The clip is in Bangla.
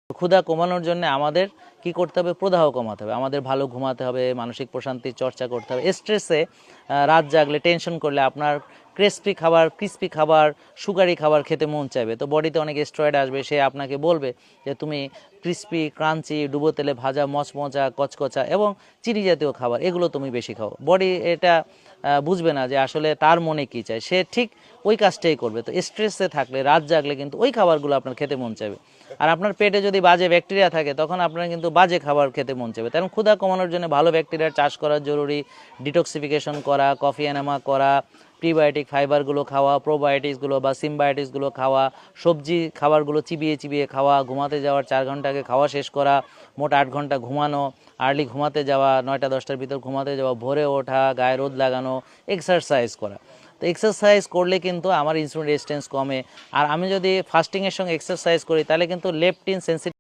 ক্ষুধা কমানোর জন্য আমাদের কি করতে হবে, প্রদাহ কমাতে হবে, আমাদের ভালো ঘুমাতে হবে, মানসিক প্রশান্তির চর্চা করতে হবে। স্ট্রেসে রাত জাগলে, টেনশন করলে আপনার ক্রিস্পি খাবার, সুগারি খাবার খেতে মন চাইবে। তো বডিতে অনেক স্টেরয়েড আসবে, সে আপনাকে বলবে যে তুমি ক্রিস্পি, ক্রাঞ্চি, ডুবো তেলে ভাজা, মচমচা, কচকচা এবং চিনি জাতীয় খাবার এগুলো তুমি বেশি খাও। বডি এটা বুঝবে না যে আসলে তার মনে কি চায়, সে ঠিক ওই কাজটাই করবে। তো স্ট্রেসে থাকলে, রাত জাগলে কিন্তু ওই খাবারগুলো আপনার খেতে মন চাইবে। আর আপনার পেটে যদি বাজে ব্যাকটেরিয়া থাকে তখন আপনার কিন্তু বাজে খাবার খেতে মন চাইবে। কারণ ক্ষুধা কমানোর জন্য ভালো ব্যাকটেরিয়ার চাষ করা জরুরি, ডিটক্সিফিকেশন করা, কফি এনামা করা, প্রিবায়োটিক ফাইবারগুলো খাওয়া, প্রোবায়োটিক্সগুলো বা সিমবায়োটিক্সগুলো খাওয়া, সবজি খাবারগুলো চিবিয়ে চিবিয়ে খাওয়া, ঘুমাতে যাওয়ার 4 ঘন্টা আগে খাওয়া শেষ করা, মোট 8 ঘন্টা ঘুমানো, আর্লি ঘুমাতে যাওয়া, 9টা-10টার ভিতর ঘুমাতে যাওয়া, ভোরে ওঠা, গায়ে রোদ লাগানো, এক্সারসাইজ করা। তো এক্সারসাইজ করলে কিন্তু আমার ইনসুলিন রেজিস্ট্যান্স কমে। আর আমি যদি ফাস্টিংয়ের সঙ্গে এক্সারসাইজ করি তাহলে কিন্তু লেপটিন সেন্সিটিভ